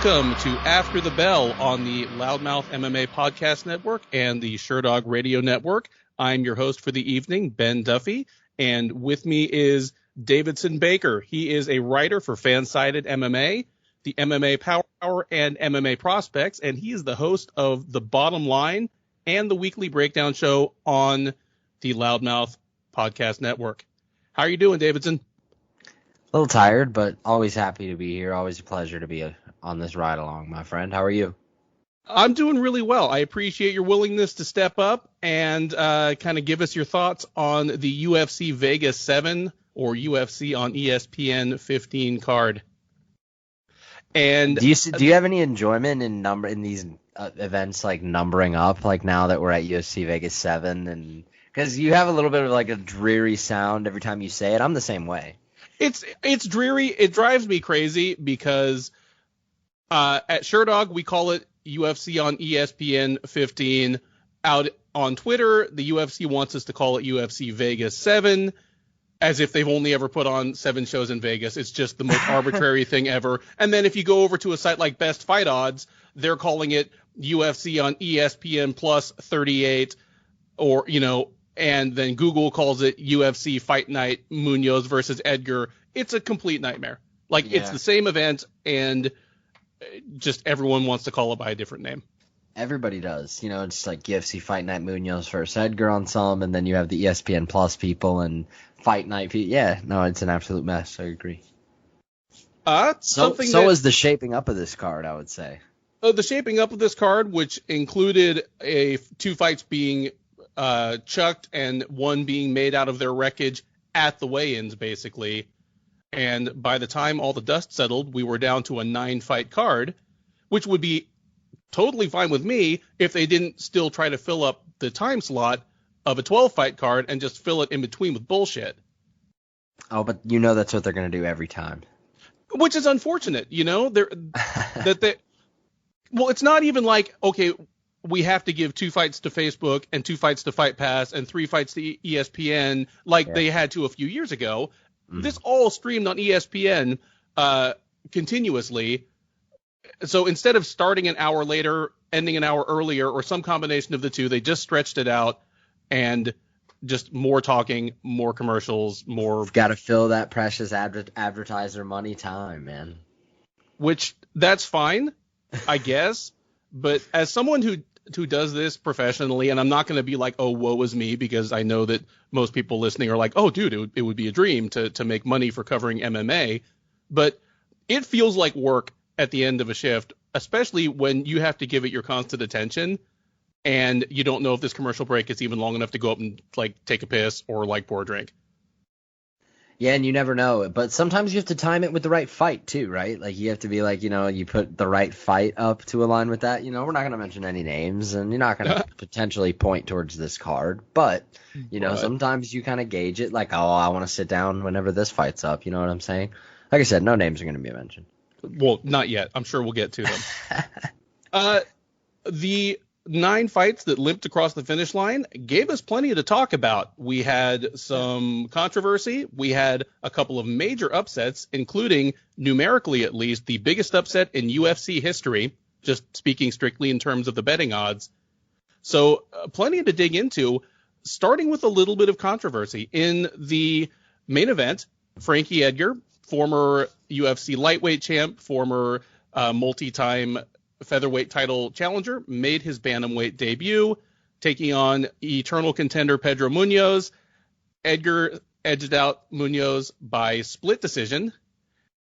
Welcome to After the Bell on the Loudmouth MMA Podcast Network and the Sherdog Radio Network. I'm your host for the evening, Ben Duffy, and with me is Davidson Baker. He is a writer for Fansided MMA, the MMA Power Hour, and MMA Prospects, and he is the host of The Bottom Line and the weekly breakdown show on the Loudmouth Podcast Network. How are you doing, Davidson? A little tired, but always happy to be here. Always a pleasure to be on this ride along, my friend. How are you? I'm doing really well. I appreciate your willingness to step up and kind of give us your thoughts on the UFC Vegas 7 or UFC on ESPN 15 card. And do you have any enjoyment in these events, like numbering up, like now that we're at UFC Vegas 7, and because you have a little bit of like a dreary sound every time you say it? I'm the same way. It's dreary. It drives me crazy because at Sherdog we call it UFC on ESPN 15. Out on Twitter, the UFC wants us to call it UFC Vegas 7, as if they've only ever put on 7 shows in Vegas. It's just the most arbitrary thing ever. And then if you go over to a site like Best Fight Odds, they're calling it UFC on ESPN plus 38, or and then Google calls it UFC Fight Night Munhoz versus Edgar. It's a complete nightmare. It's the same event, and just everyone wants to call it by a different name. Everybody does. It's like UFC Fight Night Munhoz versus Edgar on some, and then you have the ESPN Plus people and Fight Night people. Yeah, no, it's an absolute mess. I agree. So is the shaping up of this card, I would say. The shaping up of this card, which included 2 fights being chucked and one being made out of their wreckage at the weigh-ins, basically. And by the time all the dust settled, we were down to a 9-fight card, which would be totally fine with me if they didn't still try to fill up the time slot of a 12-fight card and just fill it in between with bullshit. Oh, but that's what they're going to do every time. Which is unfortunate, Well, it's not even like, okay, we have to give 2 fights to Facebook and 2 fights to Fight Pass and 3 fights to ESPN they had to a few years ago. This all streamed on ESPN continuously. So instead of starting an hour later, ending an hour earlier, or some combination of the two, they just stretched it out and just more talking, more commercials, more. You've got to fill that precious advertiser money time, man. Which, that's fine, I guess. But as someone who does this professionally, and I'm not going to be like, oh, woe is me, because I know that most people listening are like, oh, dude, it would be a dream to make money for covering MMA. But it feels like work at the end of a shift, especially when you have to give it your constant attention and you don't know if this commercial break is even long enough to go up and take a piss or pour a drink. Yeah, and you never know. But sometimes you have to time it with the right fight, too, right? You have to be you put the right fight up to align with that. We're not going to mention any names, and you're not going to potentially point towards this card. But, sometimes you kind of gauge it I want to sit down whenever this fight's up. You know what I'm saying? Like I said, no names are going to be mentioned. Well, not yet. I'm sure we'll get to them. The 9 fights that limped across the finish line gave us plenty to talk about. We had some controversy. We had a couple of major upsets, including, numerically at least, the biggest upset in UFC history, just speaking strictly in terms of the betting odds. So plenty to dig into, starting with a little bit of controversy. In the main event, Frankie Edgar, former UFC lightweight champ, former multi-time featherweight title challenger, made his bantamweight debut, taking on eternal contender Pedro Munhoz. Edgar edged out Munhoz by split decision,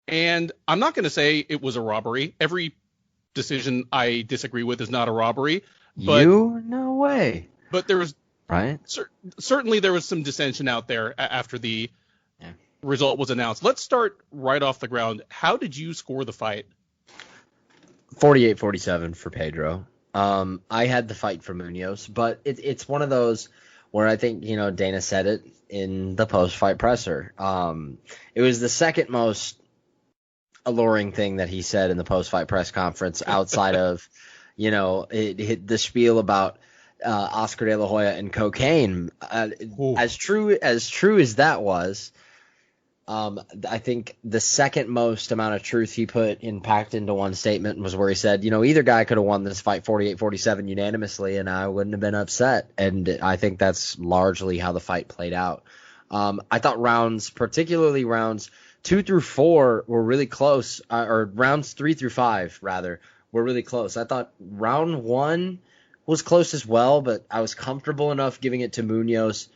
and I'm not going to say it was a robbery. Every decision I disagree with is not a robbery. But, no way. But there was right. Certainly there was some dissension out there after the result was announced. Let's start right off the ground. How did you score the fight? 48-47 for Pedro. I had the fight for Munhoz, but it's one of those where I think, Dana said it in the post-fight presser. It was the second most alluring thing that he said in the post-fight press conference outside of, it hit the spiel about Oscar De La Hoya and cocaine. As true as that was, I think the second most amount of truth he packed into one statement was where he said, either guy could have won this fight 48-47 unanimously, and I wouldn't have been upset. And I think that's largely how the fight played out. I thought particularly rounds 2 through 4 were really close, or rounds 3 through 5 rather, were really close. I thought round 1 was close as well, but I was comfortable enough giving it to Munhoz.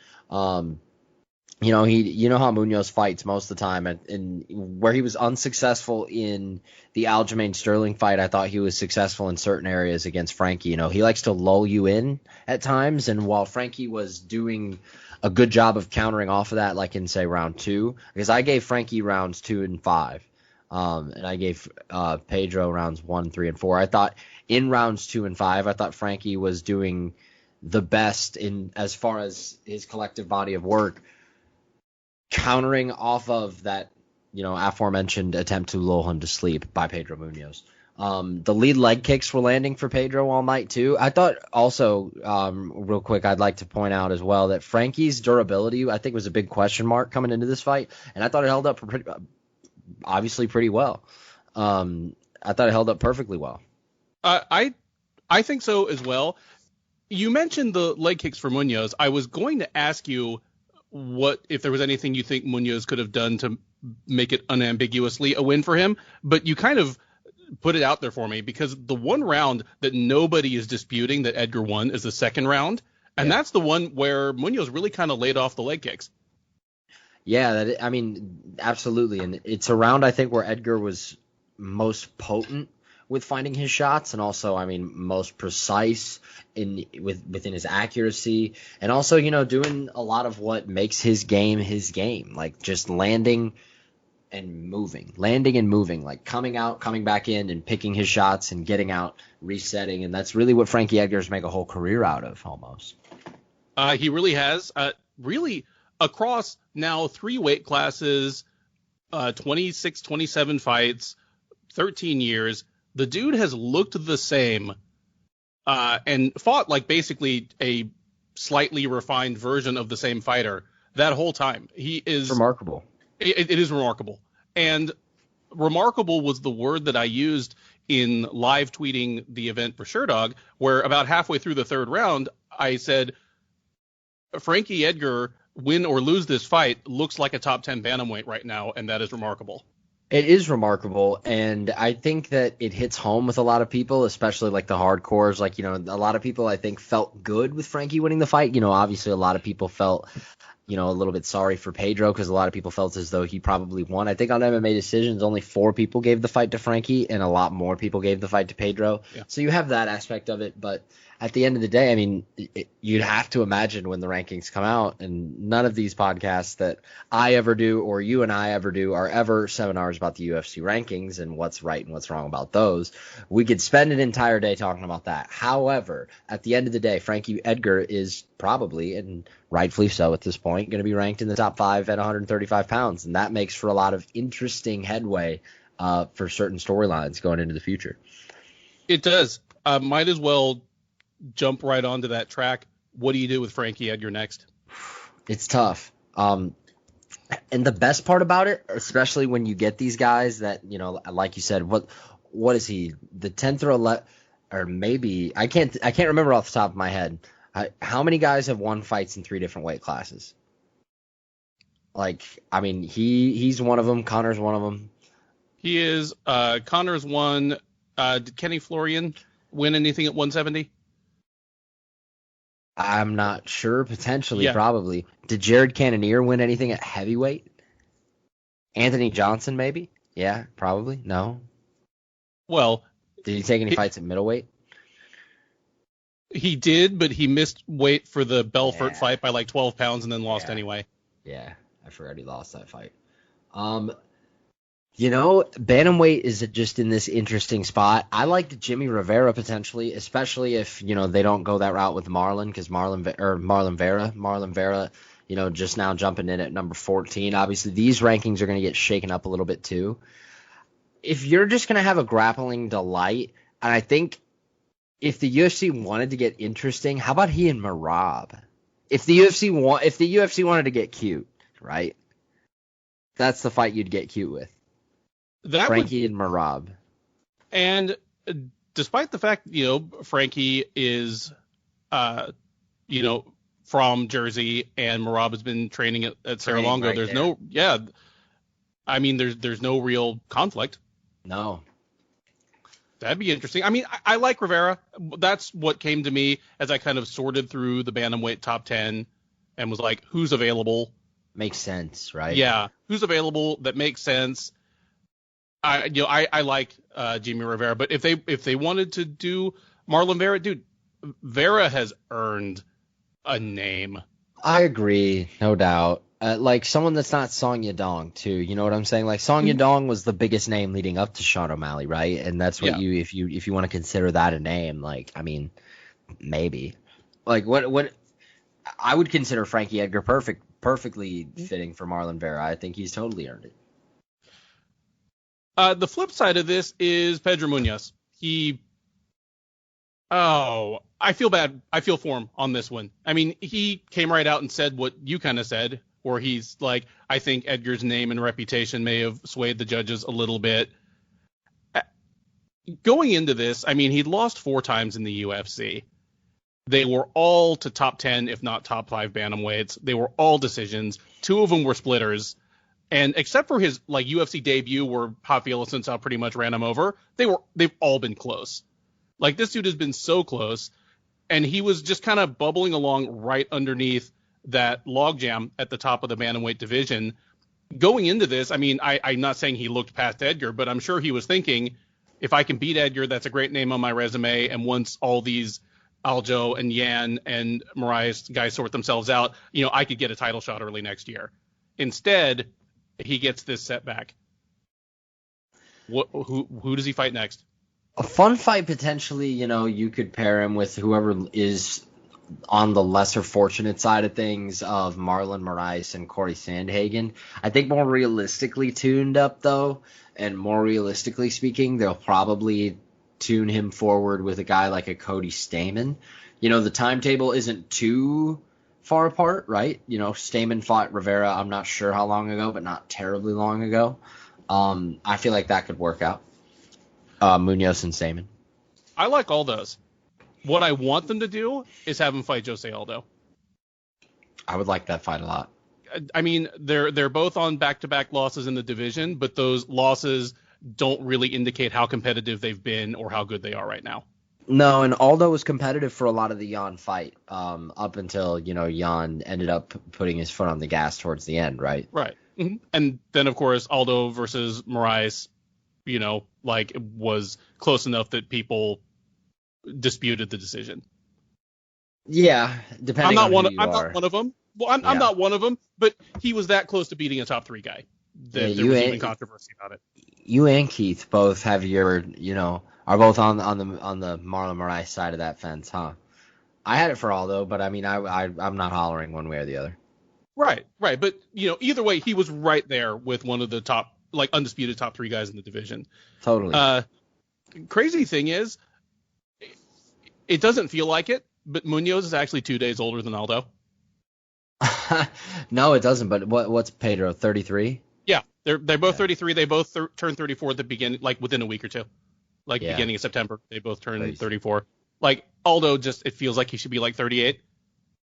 You know how Munhoz fights most of the time, and where he was unsuccessful in the Aljamain Sterling fight, I thought he was successful in certain areas against Frankie. He likes to lull you in at times, and while Frankie was doing a good job of countering off of that, like in say round 2, because I gave Frankie rounds 2 and 5, and I gave Pedro rounds 1, 3, and 4. I thought in rounds 2 and 5, I thought Frankie was doing the best in as far as his collective body of work, countering off of that, aforementioned attempt to lull him to sleep by Pedro Munhoz. The lead leg kicks were landing for Pedro all night too. I thought also, real quick, I'd like to point out as well that Frankie's durability, I think, was a big question mark coming into this fight, and I thought it held up obviously pretty well. I thought it held up perfectly well. I think so as well. You mentioned the leg kicks for Munhoz. I was going to ask you what if there was anything you think Munhoz could have done to make it unambiguously a win for him, but you kind of put it out there for me, because the one round that nobody is disputing that Edgar won is the second round, and that's the one where Munhoz really kind of laid off the leg kicks. Yeah, absolutely, and it's a round I think where Edgar was most potent with finding his shots, and also, most precise within his accuracy, and also, doing a lot of what makes his game, like just landing and moving, like coming out, coming back in, and picking his shots and getting out, resetting, and that's really what Frankie Edgar's make a whole career out of, almost. He really has, really across now 3 weight classes, 26, 27 fights, 13 years. The dude has looked the same and fought like basically a slightly refined version of the same fighter that whole time. He is remarkable. It is remarkable. And remarkable was the word that I used in live tweeting the event for Sherdog, where about halfway through the third round, I said, Frankie Edgar, win or lose this fight, looks like a top 10 bantamweight right now, and that is remarkable. It is remarkable, and I think that it hits home with a lot of people, especially like the hardcores. Like, a lot of people I think felt good with Frankie winning the fight. Obviously a lot of people felt, a little bit sorry for Pedro, because a lot of people felt as though he probably won. I think on MMA Decisions, only 4 people gave the fight to Frankie, and a lot more people gave the fight to Pedro. Yeah. So you have that aspect of it, but at the end of the day, you'd have to imagine when the rankings come out, and none of these podcasts that I ever do or you and I ever do are ever seminars about the UFC rankings and what's right and what's wrong about those. We could spend an entire day talking about that. However, at the end of the day, Frankie Edgar is probably, and rightfully so at this point, going to be ranked in the top 5 at 135 pounds, and that makes for a lot of interesting headway for certain storylines going into the future. It does. Might as well jump right onto that track. What do you do with Frankie Edgar next? It's tough. And the best part about it, especially when you get these guys that, like you said, what is he, the 10th or 11th, or maybe, I can't remember off the top of my head. How many guys have won fights in 3 different weight classes? He's one of them. Connor's one of them. He is. Connor's one. Did Kenny Florian win anything at 170? I'm not sure. Potentially, yeah. Probably. Did Jared Cannonier win anything at heavyweight? Anthony Johnson, maybe? Yeah, probably. No. Well, did he take any fights at middleweight? He did, but he missed weight for the Belfort fight by like 12 pounds and then lost anyway. Yeah, I forgot he lost that fight. Bantamweight is just in this interesting spot. I liked Jimmy Rivera potentially, especially if, they don't go that route with Marlon, because Marlon Vera, just now jumping in at number 14. Obviously, these rankings are going to get shaken up a little bit too. If you're just going to have a grappling delight, and I think if the UFC wanted to get interesting, how about he and Merab? If the UFC wanted to get cute, right? That's the fight you'd get cute with. Frankie and Merab. And despite the fact, Frankie is, from Jersey and Merab has been training at Serra-Longo, there's no real conflict. No. That'd be interesting. I mean, I like Rivera. That's what came to me as I kind of sorted through the bantamweight top 10 and was like, who's available? Makes sense, right? Yeah. Who's available that makes sense? I like Jimmy Rivera, but if they wanted to do Marlon Vera, dude, Vera has earned a name. I agree, no doubt. Like someone that's not Song Yadong too. You know what I'm saying? Like Song Yadong was the biggest name leading up to Sean O'Malley, right? And that's what if you want to consider that a name, like I mean, maybe. Like what I would consider Frankie Edgar perfectly fitting for Marlon Vera. I think he's totally earned it. The flip side of this is Pedro Munhoz. I feel bad. I feel for him on this one. I mean, he came right out and said what you kind of said, where he's like, I think Edgar's name and reputation may have swayed the judges a little bit. Going into this, I mean, he'd lost 4 times in the UFC. They were all to top 10, if not top 5 bantamweights. They were all decisions. 2 of them were splitters. And except for his UFC debut where Rafael Assunção pretty much ran him over, they've all been close. Like, this dude has been so close, and he was just kind of bubbling along right underneath that logjam at the top of the bantamweight division. Going into this, I mean, I'm not saying he looked past Edgar, but I'm sure he was thinking, if I can beat Edgar, that's a great name on my resume, and once all these Aljo and Yan and Moraes guys sort themselves out, I could get a title shot early next year. Instead, he gets this setback. Who does he fight next? A fun fight potentially, you could pair him with whoever is on the lesser fortunate side of things of Marlon Moraes and Corey Sandhagen. I think more realistically tuned up though, and more realistically speaking, they'll probably tune him forward with a guy like a Cody Stamann. The timetable isn't too far apart, right? Stamann fought Rivera, I'm not sure how long ago, but not terribly long ago. I feel like that could work out. Munhoz and Stamann. I like all those. What I want them to do is have him fight Jose Aldo. I would like that fight a lot. I mean, they're both on back-to-back losses in the division, but those losses don't really indicate how competitive they've been or how good they are right now. No, and Aldo was competitive for a lot of the Yan fight, up until, Yan ended up putting his foot on the gas towards the end, right? Right. Mm-hmm. And then, of course, Aldo versus Moraes, was close enough that people disputed the decision. Yeah, depending on who you are. I'm not one of them. Well, I'm not one of them, but he was that close to beating a top 3 guy that there was even controversy about it. You and Keith both have are both on the Marlon Moraes side of that fence, huh? I had it for Aldo, but I mean, I'm not hollering one way or the other. Right. But, either way, he was right there with one of the top, undisputed top 3 guys in the division. Totally. Crazy thing is, it doesn't feel like it, but Munhoz is actually 2 days older than Aldo. No, it doesn't. But what's Pedro? 33? Yeah, they're both 33. They both turned 34 at the beginning, within a week or two, beginning of September. They both turned 34. Aldo it feels like he should be 38.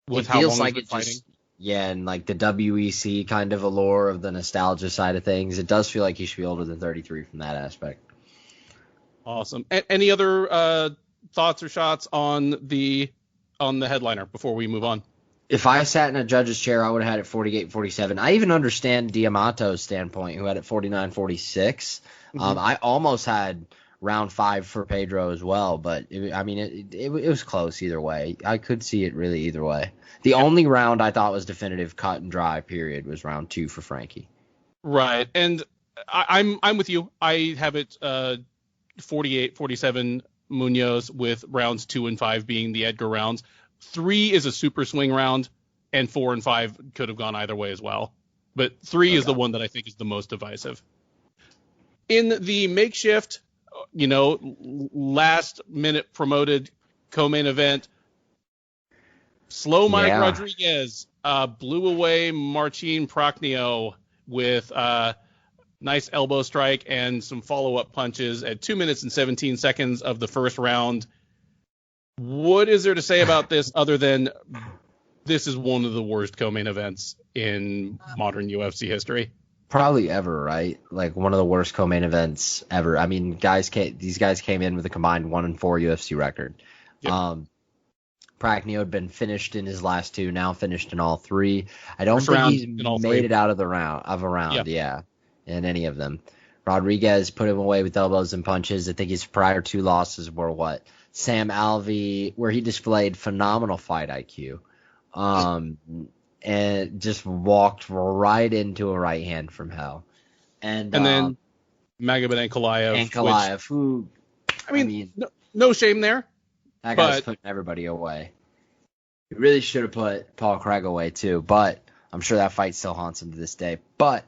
With how long he's been fighting. Yeah, and the WEC kind of allure of the nostalgia side of things, it does feel like he should be older than 33 from that aspect. Awesome. Any other thoughts or shots on the headliner before we move on? If I sat in a judge's chair, I would have had it 48-47. I even understand Diamato's standpoint, who had it 49-46. I almost had round 5 for Pedro as well, but it was close either way. I could see it really either way. The only round I thought was definitive, cut and dry, period, was round 2 for Frankie. Right, and I'm with you. I have it 48-47 Munhoz, with rounds 2 and 5 being the Edgar rounds. 3 is a super swing round, and 4 and 5 could have gone either way as well. But 3 is the one that I think is the most divisive. In the makeshift, last minute promoted co-main event, Slow Mike Rodriguez blew away Marcin Prachnio with nice elbow strike and some follow-up punches at 2 minutes and 17 seconds of the first round. What is there to say about this other than this is one of the worst co-main events in modern UFC history? Probably ever, right? Like one of the worst co-main events ever. I mean, these guys came in with a combined 1-4 UFC record. Yep. Prachnio had been finished in his last two, now finished in all three. I don't think he's made it out of a round, yeah, in any of them. Rodriguez put him away with elbows and punches. I think his prior two losses were Sam Alvey, where he displayed phenomenal fight IQ. And just walked right into a right hand from hell. And then Magomed Ankalaev. Who, I mean, no shame there. That guy's putting everybody away. He really should have put Paul Craig away too, but I'm sure that fight still haunts him to this day. But,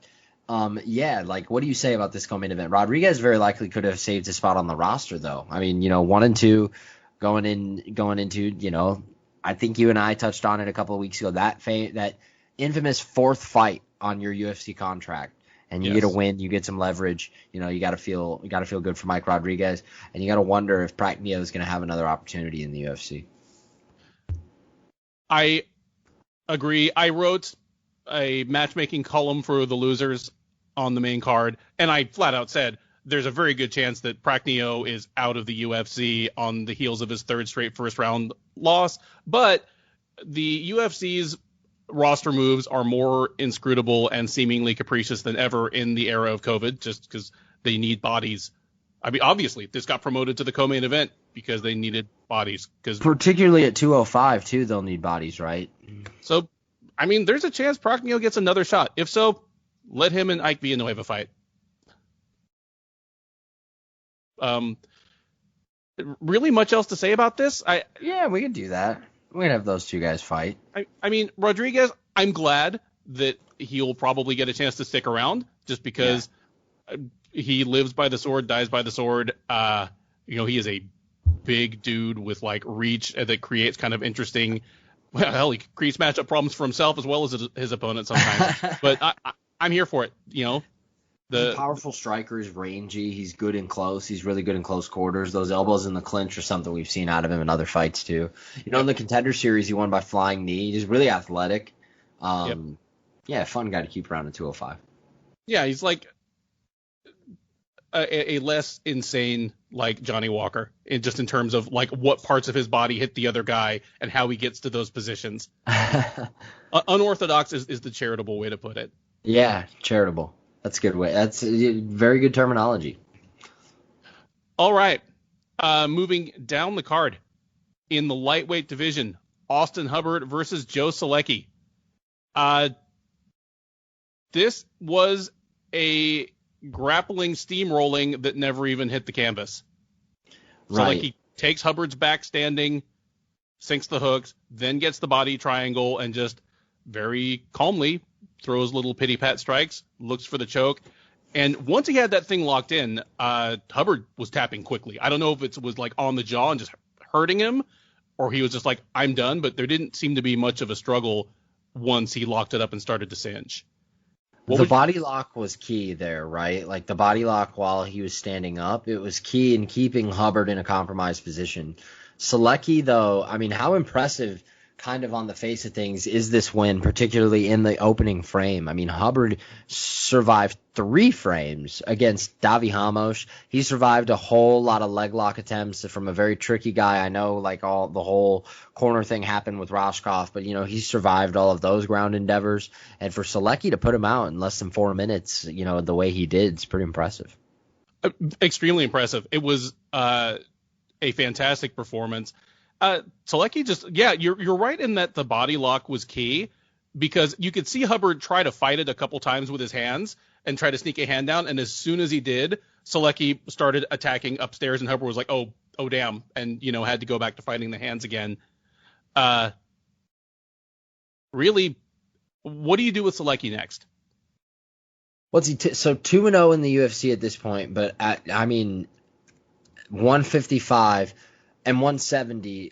what do you say about this co-main event? Rodriguez very likely could have saved his spot on the roster, though. I mean, 1-2 going into, I think you and I touched on it a couple of weeks ago. That infamous fourth fight on your UFC contract, and you get a win, you get some leverage. You got to feel good for Mike Rodriguez, and you got to wonder if Prachnio is going to have another opportunity in the UFC. I agree. I wrote a matchmaking column for the losers on the main card, and I flat out said there's a very good chance that Prachnio is out of the UFC on the heels of his third straight first round loss. But the UFC's roster moves are more inscrutable and seemingly capricious than ever in the era of COVID, just because they need bodies. I mean, obviously, this got promoted to the co-main event because they needed bodies. Particularly at 205, too, they'll need bodies, right? So, I mean, there's a chance Prachnio gets another shot. If so, let him and Ike Villanueva fight. Really much else to say about this? Yeah, we could do that. We can have those two guys fight. I mean, Rodriguez, I'm glad that he'll probably get a chance to stick around just because he lives by the sword, dies by the sword. He is a big dude with reach that creates kind of interesting. Well, hell, he creates matchup problems for himself as well as his opponent sometimes. But I'm here for it. He's a powerful striker. He's rangy. He's good in close. He's really good in close quarters. Those elbows in the clinch are something we've seen out of him in other fights too. In the Contender Series, he won by flying knee. He's really athletic. Yeah, fun guy to keep around at 205. Yeah, he's like a less insane Johnny Walker, in terms of what parts of his body hit the other guy and how he gets to those positions. Unorthodox is the charitable way to put it. Yeah, charitable. That's a good way. That's very good terminology. All right. Moving down the card in the lightweight division, Austin Hubbard versus Joe Solecki. This was a grappling steamrolling that never even hit the canvas. Right. Solecki takes Hubbard's back standing, sinks the hooks, then gets the body triangle and just very calmly throws little pity pat strikes, looks for the choke. And once he had that thing locked in, Hubbard was tapping quickly. I don't know if it was on the jaw and just hurting him, or he was just I'm done, but there didn't seem to be much of a struggle once he locked it up and started to cinch. The body lock was key there, right? The body lock while he was standing up, it was key in keeping Hubbard in a compromised position. Solecki, though, I mean, how impressive kind of on the face of things is this win, particularly in the opening frame. I mean, Hubbard survived 3 frames against Davi Ramos. He survived a whole lot of leg lock attempts from a very tricky guy. I know the whole corner thing happened with Rashkov, but he survived all of those ground endeavors. And for Solecki to put him out in less than 4 minutes, the way he did, it's pretty impressive. Extremely impressive. It was a fantastic performance. Solecki you're right in that the body lock was key, because you could see Hubbard try to fight it a couple times with his hands and try to sneak a hand down. And as soon as he did, Solecki started attacking upstairs and Hubbard was like, oh damn. And, had to go back to fighting the hands again. Really, what do you do with Solecki next? What's he so 2-0 in the UFC at this point, but 155 and 170.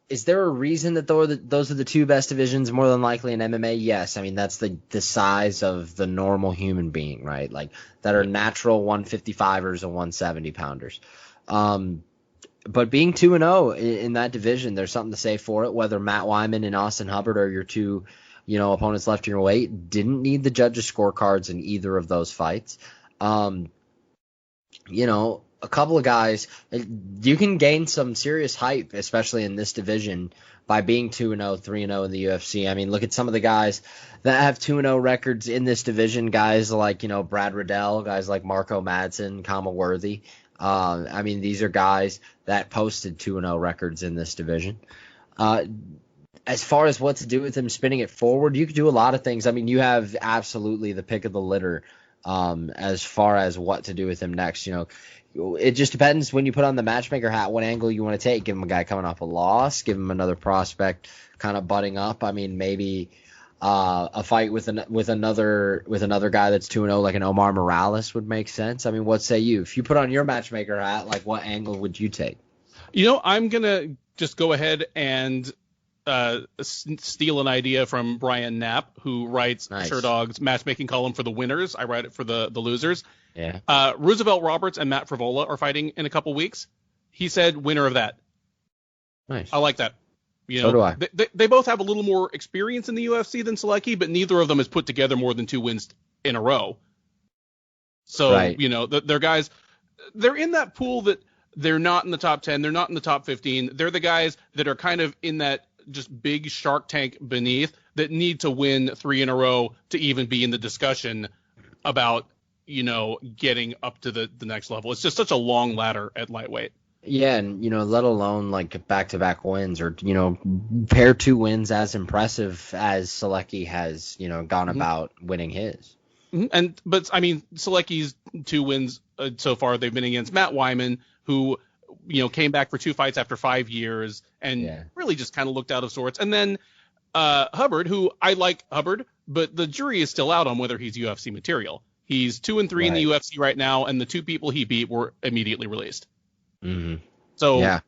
Is there a reason that those are the two best divisions more than likely in MMA? Yes. I mean, that's the size of the normal human being, right? Like that are natural 155ers and 170 pounders. But being 2-0 in that division, there's something to say for it. Whether Matt Wyman and Austin Hubbard are your two, opponents left in your weight, didn't need the judges' scorecards in either of those fights. A couple of guys, you can gain some serious hype, especially in this division, by being 2-0, 3-0 in the UFC. I mean, look at some of the guys that have 2-0 records in this division, guys like, Brad Riddell, guys like Marco Madsen, Kama Worthy. I mean, these are guys that posted 2-0 records in this division. As far as what to do with him spinning it forward, you could do a lot of things. I mean, you have absolutely the pick of the litter as far as what to do with him next. It just depends when you put on the matchmaker hat, what angle you want to take. Give him a guy coming off a loss, give him another prospect kind of butting up. I mean, maybe a fight with another guy that's 2-0, like an Omar Morales would make sense. I mean, what say you? If you put on your matchmaker hat, like what angle would you take? I'm gonna just go ahead and steal an idea from Brian Knapp, who writes Sherdog's matchmaking column for the winners. I write it for the losers. Yeah. Roosevelt Roberts and Matt Frivola are fighting in a couple weeks. He said winner of that. Nice. I like that. So do I. They both have a little more experience in the UFC than Selecki, but neither of them has put together more than 2 wins in a row. So, right. They're guys, they're in that pool that they're not in the top 10. They're not in the top 15. They're the guys that are kind of in that just big shark tank beneath that need to win 3 in a row to even be in the discussion about, getting up to the next level. It's just such a long ladder at lightweight. Yeah, and let alone like back-to-back wins or pair 2 wins as impressive as Selecki has gone about winning his. Mm-hmm. But I mean, Selecki's 2 wins so far, they've been against Matt Wyman, who came back for 2 fights after 5 years and really just kind of looked out of sorts, and then Hubbard, who I like Hubbard, but the jury is still out on whether he's UFC material. He's 2-3 in the UFC right now, and the 2 people he beat were immediately released. Mm-hmm. So, yeah.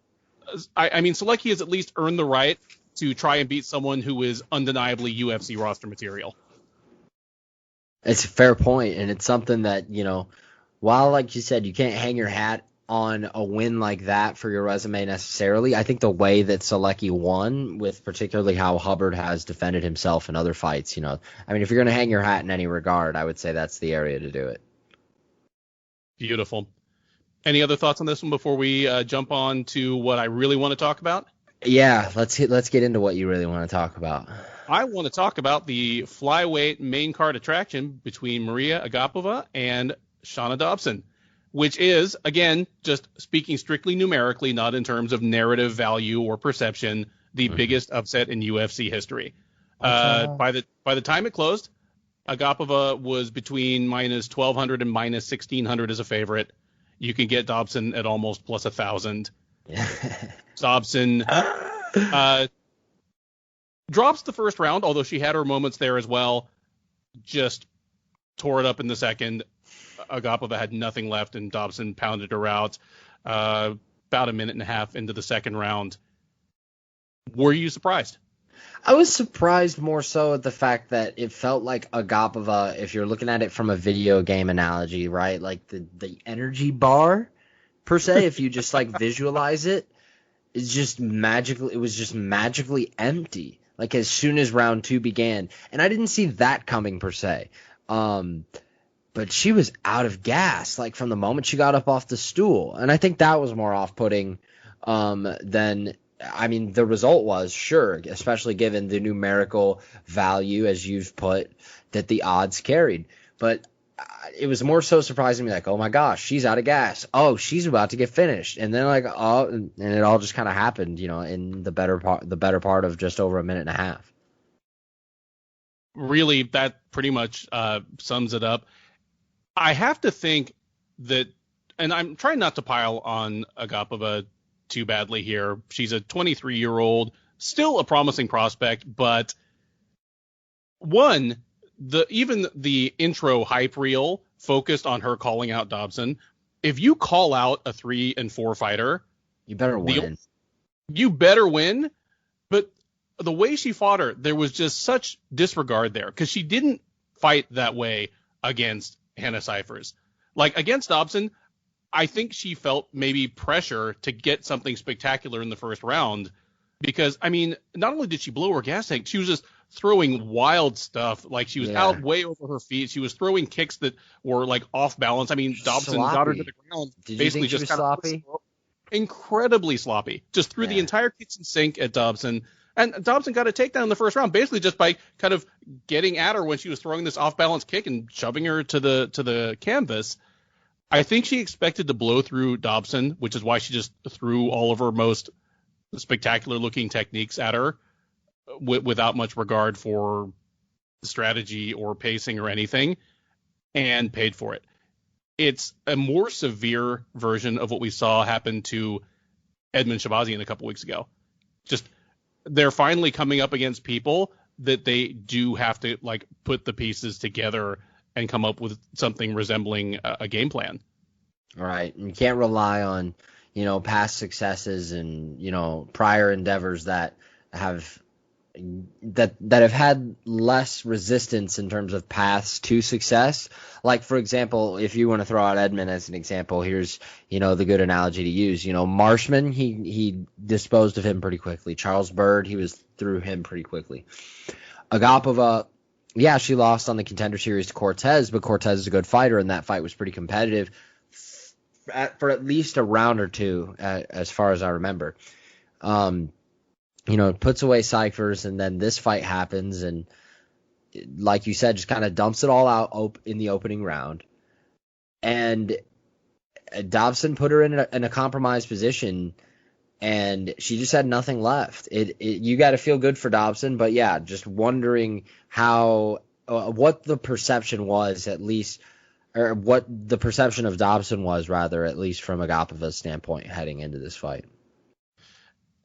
I mean, Selecki has at least earned the right to try and beat someone who is undeniably UFC roster material. It's a fair point, and it's something that, while, like you said, you can't hang your hat on a win like that for your resume necessarily, I think the way that Selecki won, with particularly how Hubbard has defended himself in other fights, I mean, if you're going to hang your hat in any regard, I would say that's the area to do it. Beautiful. Any other thoughts on this one before we jump on to what I really want to talk about? Yeah, let's get into what you really want to talk about. I want to talk about the flyweight main card attraction between Maria Agapova and Shana Dobson, which is, again, just speaking strictly numerically, not in terms of narrative value or perception, the biggest upset in UFC history. By the time it closed, Agapova was between minus 1,200 and minus 1,600 as a favorite. You can get Dobson at almost plus 1,000. Dobson drops the first round, although she had her moments there as well. Just tore it up in the second. Agapova had nothing left, and Dobson pounded her out about a minute and a half into the second round. Were you surprised? I was surprised more so at the fact that it felt like Agapova, if you're looking at it from a video game analogy, right? Like the energy bar, per se, if you just like visualize it, it's just magical. It was just magically empty, like as soon as round 2 began. And I didn't see that coming, per se. But she was out of gas, like from the moment she got up off the stool. And I think that was more off-putting than, I mean, the result was, sure, especially given the numerical value, as you've put, that the odds carried. But it was more so surprising me, like, oh my gosh, she's out of gas. Oh, she's about to get finished. And then like, oh, and it all just kind of happened, in the better part of just over a minute and a half. Really, that pretty much sums it up. I have to think that, and I'm trying not to pile on Agapova too badly here. She's a 23-year-old, still a promising prospect, but even the intro hype reel focused on her calling out Dobson. If you call out a 3 and 4 fighter, you better win. You better win. the way she fought her, there was just such disregard there because she didn't fight that way against Hannah Cifers. Like against Dobson, I think she felt maybe pressure to get something spectacular in the first round because, I mean, not only did she blow her gas tank, she was just throwing wild stuff. Like she was out way over her feet. She was throwing kicks that were like off balance. I mean, Dobson got her to the ground. Did basically you think just she was sloppy? Incredibly sloppy. Just threw the entire kitchen sink at Dobson. And Dobson got a takedown in the first round, basically just by kind of getting at her when she was throwing this off-balance kick and shoving her to the canvas. I think she expected to blow through Dobson, which is why she just threw all of her most spectacular-looking techniques at her without much regard for strategy or pacing or anything, and paid for it. It's a more severe version of what we saw happen to Edmund Shabazian a couple weeks ago. Just they're finally coming up against people that they do have to like put the pieces together and come up with something resembling a game plan. Right. You can't rely on, past successes and, prior endeavors that have had less resistance in terms of paths to success. Like, for example, if you want to throw out Edmund as an example, here's, the good analogy to use. Marshman, he disposed of him pretty quickly. Charles Byrd, he was through him pretty quickly. Agapova, she lost on the Contender Series to Cortez, but Cortez is a good fighter, and that fight was pretty competitive for at least a round or two, as far as I remember. Puts away Cifers, and then this fight happens, and like you said, just kind of dumps it all out in the opening round. And Dobson put her in a compromised position, and she just had nothing left. You got to feel good for Dobson, but yeah, just wondering what the perception was, at least, or what the perception of Dobson was, rather, at least from Agapova's standpoint heading into this fight.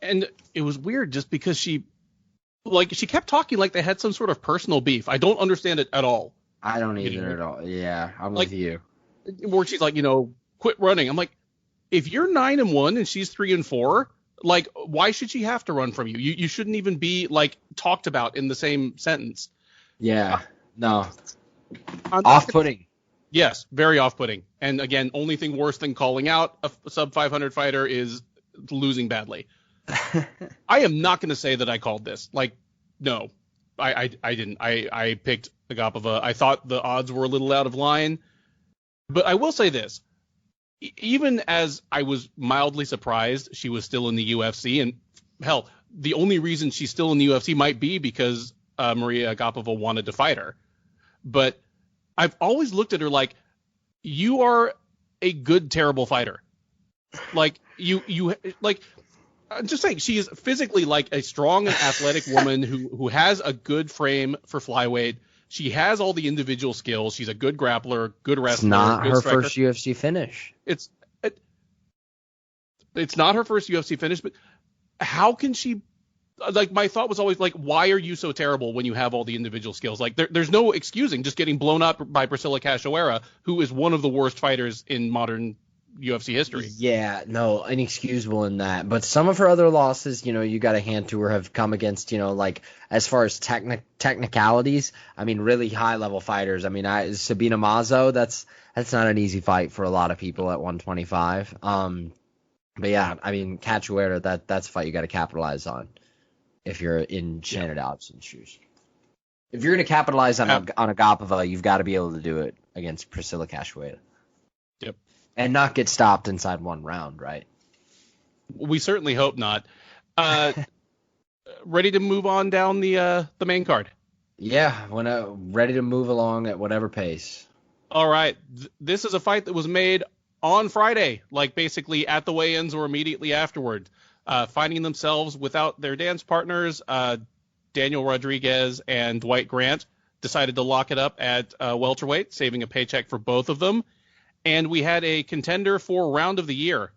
And it was weird just because she kept talking like they had some sort of personal beef. I don't understand it at all. I don't either at all. Yeah, I'm with you. Where she's like, quit running. I'm like, if you're 9-1 and she's 3-4, like, why should she have to run from you? You shouldn't even be like talked about in the same sentence. Yeah, no. Off-putting. Yes, very off-putting. And again, only thing worse than calling out a sub 500 fighter is losing badly. I am not going to say that I called this. Like, no, I didn't. I picked Agapova. I thought the odds were a little out of line. But I will say this. Even as I was mildly surprised she was still in the UFC, and hell, the only reason she's still in the UFC might be because Maria Agapova wanted to fight her. But I've always looked at her like, you are a good, terrible fighter. Like, you like... I'm just saying, she is physically like a strong and athletic woman who has a good frame for flyweight. She has all the individual skills. She's a good grappler, good wrestler. It's not her striker. First UFC finish. It's not her first UFC finish, but how can she? Like, my thought was always like, why are you so terrible when you have all the individual skills? Like, there's no excusing just getting blown up by Priscilla Cachoeira, who is one of the worst fighters in modern UFC history. Yeah, no, inexcusable in that. But some of her other losses, you got to hand to her, have come against, like, as far as technicalities, I mean, really high-level fighters. I mean, Sabina Mazo, that's not an easy fight for a lot of people at 125. But yeah, I mean, Cachoeira, that's a fight you got to capitalize on if you're in Shannon Dobson's shoes. If you're going to capitalize on Agapova, you've got to be able to do it against Priscilla Cachoeira. Yep. And not get stopped inside one round, right? We certainly hope not. Ready to move on down the main card? Yeah, ready to move along at whatever pace. All right. This is a fight that was made on Friday, like basically at the weigh-ins or immediately afterward. Finding themselves without their dance partners, Daniel Rodriguez and Dwight Grant decided to lock it up at welterweight, saving a paycheck for both of them. And we had a contender for round of the year.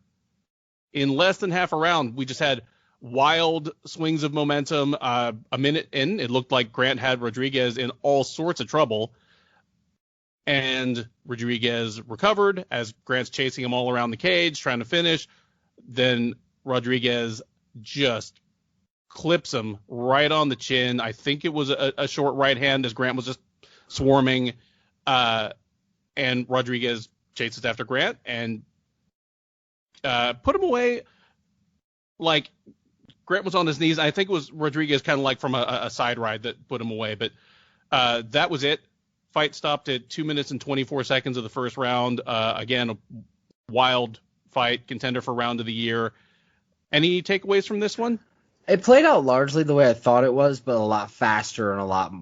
In less than half a round, we just had wild swings of momentum. A minute in, it looked like Grant had Rodriguez in all sorts of trouble. And Rodriguez recovered as Grant's chasing him all around the cage, trying to finish. Then Rodriguez just clips him right on the chin. I think it was a short right hand as Grant was just swarming, and Rodriguez chases after Grant and put him away. Like, Grant was on his knees. I think it was Rodriguez kind of like from a side ride that put him away, but that was it. Fight stopped at 2 minutes and 24 seconds of the first round. Again, a wild fight, contender for round of the year. Any takeaways from this one? It played out largely the way I thought it was, but a lot faster and a lot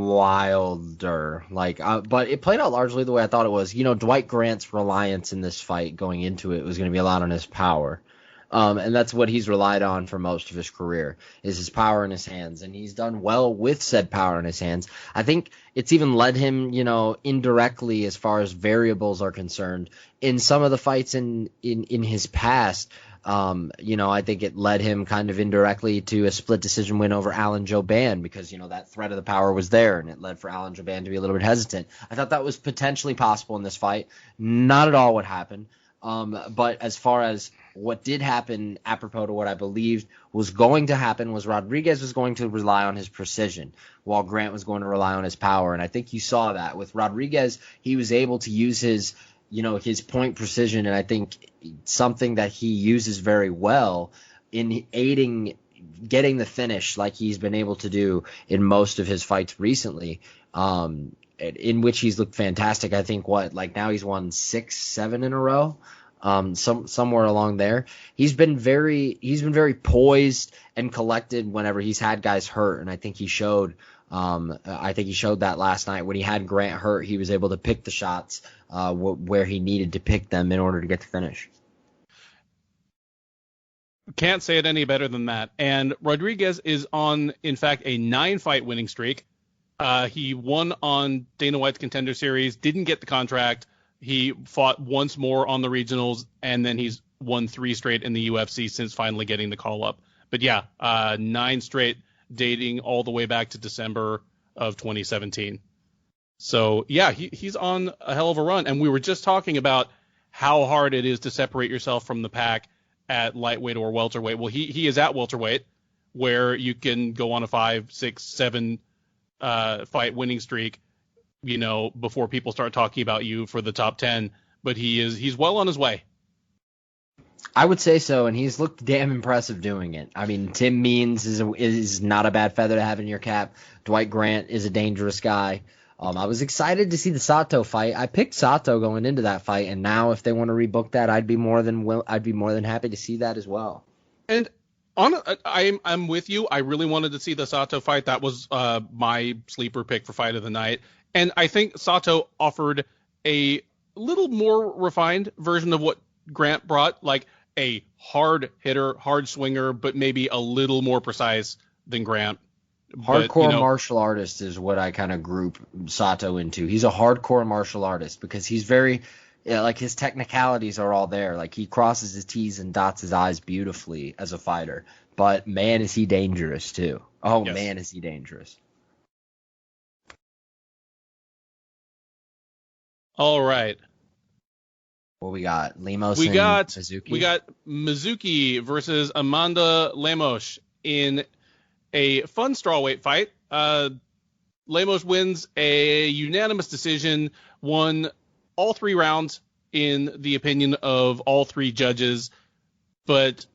wilder. But it played out largely the way I thought it was. Dwight Grant's reliance in this fight going into it was going to be a lot on his power. And that's what he's relied on for most of his career, is his power in his hands. And he's done well with said power in his hands. I think it's even led him, indirectly as far as variables are concerned in some of the fights in his past. I think it led him kind of indirectly to a split decision win over Alan Jouban because, that threat of the power was there, and it led for Alan Jouban to be a little bit hesitant. I thought that was potentially possible in this fight. Not at all what happened. But as far as what did happen, apropos to what I believed was going to happen, was Rodriguez was going to rely on his precision while Grant was going to rely on his power. And I think you saw that with Rodriguez. He was able to use his point precision, and I think something that he uses very well in aiding getting the finish like he's been able to do in most of his fights recently, in which he's looked fantastic. I think now he's won 6-7 in a row. Somewhere along there. He's been very poised and collected whenever he's had guys hurt, and I think he showed that last night when he had Grant hurt. He was able to pick the shots where he needed to pick them in order to get the finish. Can't say it any better than that. And Rodriguez is on, in fact, a 9-fight winning streak. He won on Dana White's Contender Series, didn't get the contract. He fought once more on the regionals, and then he's won 3 straight in the UFC since finally getting the call up. But yeah, 9 straight, dating all the way back to December of 2017. So yeah, he's on a hell of a run. And we were just talking about how hard it is to separate yourself from the pack at lightweight or welterweight. Well, he is at welterweight, where you can go on a 5, 6, 7 fight winning streak, before people start talking about you for the top 10, but he's well on his way. I would say so, and he's looked damn impressive doing it. I mean, Tim Means is not a bad feather to have in your cap. Dwight Grant is a dangerous guy. I was excited to see the Sato fight. I picked Sato going into that fight, and now if they want to rebook that, I'd be more than happy to see that as well. And I'm with you. I really wanted to see the Sato fight. That was my sleeper pick for fight of the night. And I think Sato offered a little more refined version of what Grant brought, like a hard hitter, hard swinger, but maybe a little more precise than Grant. Hardcore martial artist is what I kind of group Sato into. He's a hardcore martial artist because he's very, his technicalities are all there. Like, he crosses his T's and dots his I's beautifully as a fighter. But man, is he dangerous too. Oh, yes. Man, is he dangerous. All right. What we got? Lemos and Mizuki? We got Mizuki versus Amanda Lemos in a fun strawweight fight. Lemos wins a unanimous decision, won all 3 rounds in the opinion of all 3 judges, but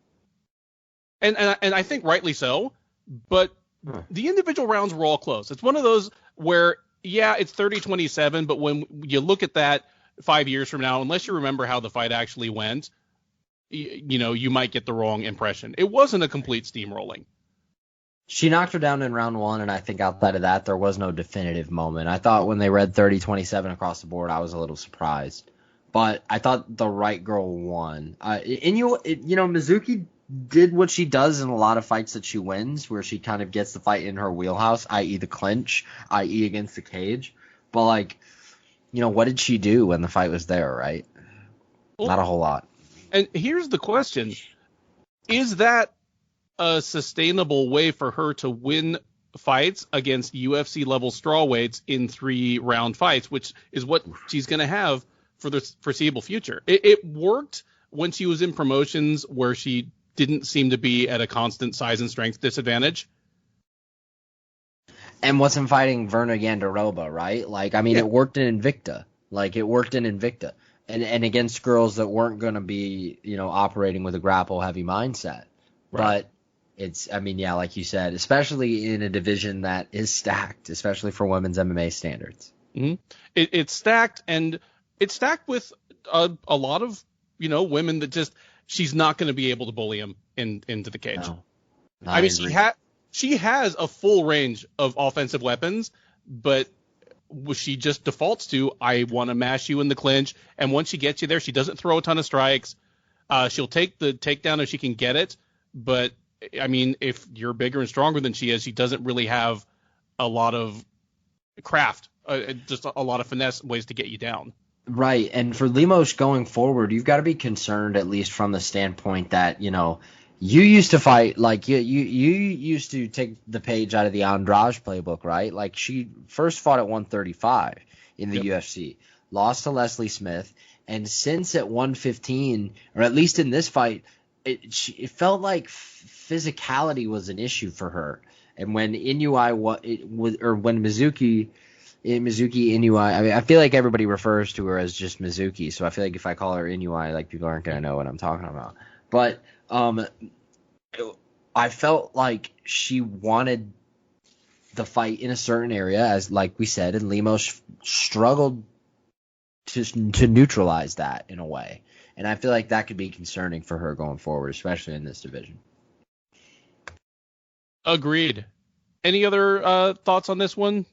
and I think rightly so, but the individual rounds were all close. It's one of those where, yeah, it's 30-27, but when you look at that 5 years from now, unless you remember how the fight actually went, you might get the wrong impression. It wasn't a complete steamrolling. She knocked her down in round 1, and I think outside of that, there was no definitive moment. I thought when they read 30-27 across the board, I was a little surprised. But I thought the right girl won. Mizuki did what she does in a lot of fights that she wins, where she kind of gets the fight in her wheelhouse, i.e. the clinch, i.e. against the cage. But, what did she do when the fight was there, right? Well, not a whole lot. And here's the question. Is that a sustainable way for her to win fights against UFC level strawweights in 3-round fights, which is what she's going to have for the foreseeable future? It worked when she was in promotions where she didn't seem to be at a constant size and strength disadvantage. And wasn't fighting Verna Yanderova, right? Like, I mean, Yeah. it worked in Invicta. And against girls that weren't going to be, operating with a grapple-heavy mindset. Right. But like you said, especially in a division that is stacked, especially for women's MMA standards. Mm-hmm. It's stacked, and it's stacked with a lot of, women that just, she's not going to be able to bully them into the cage. No, I mean, she has a full range of offensive weapons, but she just defaults to, I want to mash you in the clinch, and once she gets you there, she doesn't throw a ton of strikes. She'll take the takedown if she can get it, but, I mean, if you're bigger and stronger than she is, she doesn't really have a lot of craft, just a lot of finesse ways to get you down. Right, and for Lemos going forward, you've got to be concerned, at least from the standpoint that, you used to fight, like, you used to take the page out of the Andrade playbook, right? Like, she first fought at 135 in the UFC, lost to Leslie Smith, and since at 115, or at least in this fight, it felt like physicality was an issue for her. And when when Mizuki Inoue, I mean, I feel like everybody refers to her as just Mizuki, so I feel like if I call her Inoue, like, people aren't going to know what I'm talking about. But I felt like she wanted the fight in a certain area, as like we said, and Lemos struggled to neutralize that in a way. And I feel like that could be concerning for her going forward, especially in this division. Agreed. Any other thoughts on this one?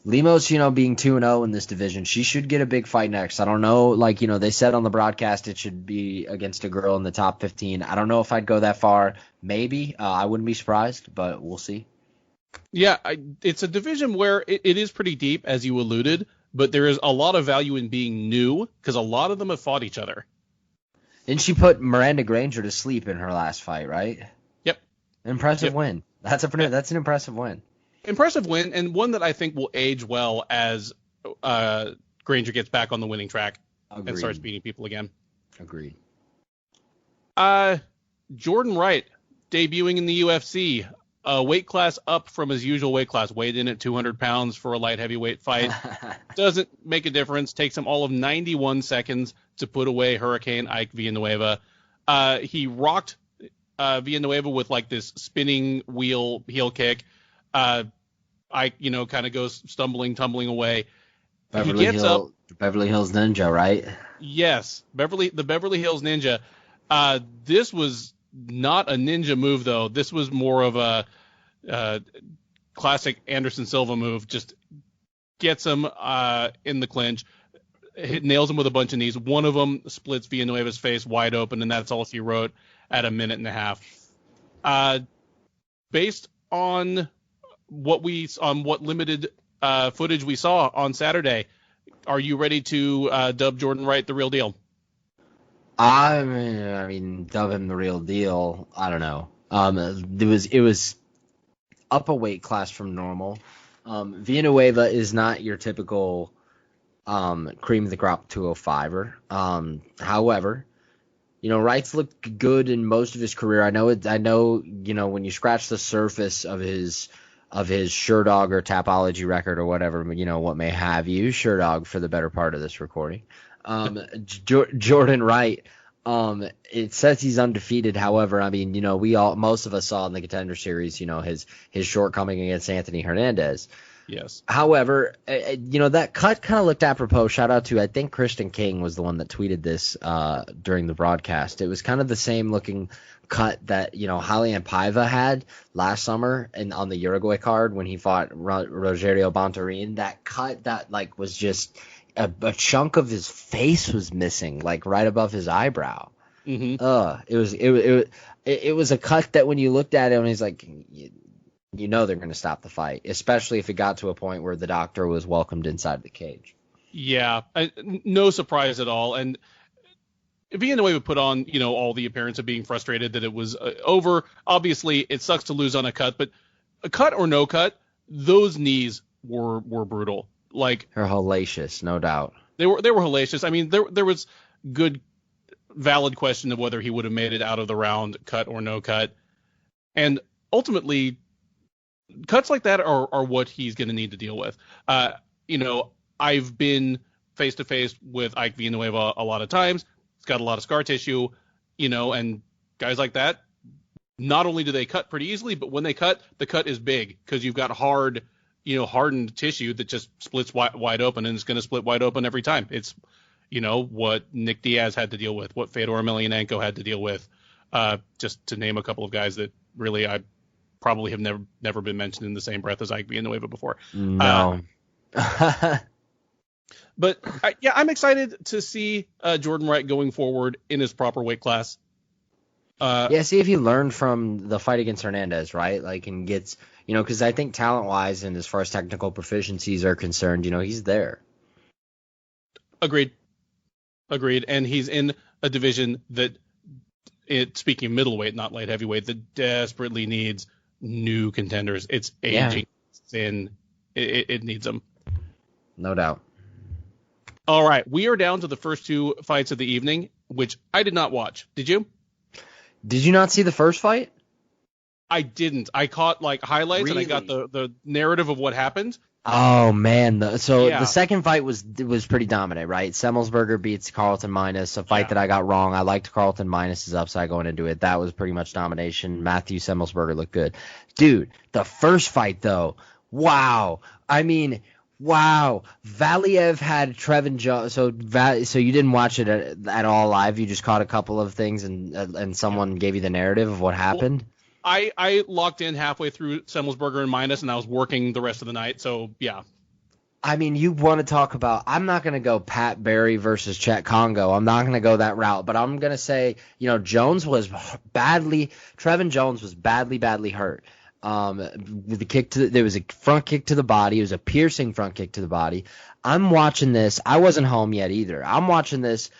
Lemos, being 2-0 in this division, she should get a big fight next. I don't know, like, they said on the broadcast it should be against a girl in the top 15. I don't know if I'd go that far. Maybe. I wouldn't be surprised, but we'll see. Yeah, it's a division where it is pretty deep, as you alluded, but there is a lot of value in being new, because a lot of them have fought each other. Didn't she put Miranda Granger to sleep in her last fight, right? Yep. Impressive win. That's an impressive win. Impressive win, and one that I think will age well as Granger gets back on the winning track. Agreed. And starts beating people again. Agreed. Jordan Wright, debuting in the UFC, a weight class up from his usual weight class, weighed in at 200 pounds for a light heavyweight fight. Doesn't make a difference. Takes him all of 91 seconds to put away Hurricane Ike Villanueva. He rocked Villanueva with like this spinning wheel heel kick. Ike, kind of goes tumbling away. Beverly Hills Ninja, right? Yes, the Beverly Hills Ninja. This was not a ninja move, though. This was more of a classic Anderson Silva move. Just gets him in the clinch, nails him with a bunch of knees. One of them splits Villanueva's face wide open, and that's all she wrote at a minute and a half. Based on what limited footage we saw on Saturday, are you ready to dub Jordan Wright the real deal? I mean, dub him the real deal. I don't know. It was up a weight class from normal. Villanueva is not your typical cream of the crop 205er. However, Wright's looked good in most of his career. I know, when you scratch the surface of his Sherdog or Tapology record or whatever, what may have you, Sherdog for the better part of this recording. Jordan Wright, it says he's undefeated. However, I mean, most of us saw in the Contender Series, his shortcoming against Anthony Hernandez. Yes. However, that cut kind of looked apropos. Shout out to, I think Christian King was the one that tweeted this during the broadcast. It was kind of the same looking cut that, Raulian Paiva had last summer and on the Uruguay card when he fought Rogerio Bontorin. That cut that was just a chunk of his face was missing, like right above his eyebrow. Mm-hmm. It was a cut that when you looked at it and he's like, they're going to stop the fight, especially if it got to a point where the doctor was welcomed inside the cage. Yeah, no surprise at all. And Villanueva put on, all the appearance of being frustrated that it was over. Obviously, it sucks to lose on a cut, but a cut or no cut, those knees were brutal. Like, they're hellacious, no doubt. They were hellacious. I mean, there was good valid question of whether he would have made it out of the round, cut or no cut. And ultimately, cuts like that are what he's going to need to deal with. I've been face to face with Ike Villanueva a lot of times. He's got a lot of scar tissue, and guys like that, not only do they cut pretty easily, but when they cut, the cut is big because you've got hardened tissue that just splits wide open, and it's going to split wide open every time. It's, what Nick Diaz had to deal with, what Fedor Emelianenko had to deal with, just to name a couple of guys that really I probably have never been mentioned in the same breath as Ike Villanueva before. No. But I'm excited to see Jordan Wright going forward in his proper weight class. See if he learned from the fight against Hernandez, right? Like, and gets, because I think talent-wise and as far as technical proficiencies are concerned, he's there. Agreed. And he's in a division that, speaking of middleweight, not light heavyweight, that desperately needs new contenders. It's aging thin. It needs them. No doubt. All right. We are down to the first two fights of the evening, which I did not watch. Did you? Did you not see the first fight? I didn't. I caught highlights and I got the narrative of what happened. Oh man, the second fight was pretty dominant, right? Semmelsberger beats Carlton Minus, a fight that I got wrong. I liked Carlton Minus's upside going into it. That was pretty much domination. Matthew Semmelsberger looked good. Dude, the first fight though, wow. I mean, wow. Valiev had Trevin Jones. So you didn't watch it at all live. You just caught a couple of things and someone gave you the narrative of what happened. Well, I locked in halfway through Semmelsberger and Minus, and I was working the rest of the night. So, yeah. I mean, you want to talk about – I'm not going to go Pat Barry versus Chet Congo. I'm not going to go that route. But I'm going to say, Jones was Trevin Jones was badly hurt. With the kick there was a front kick to the body. It was a piercing front kick to the body. I'm watching this. I wasn't home yet either. I'm watching this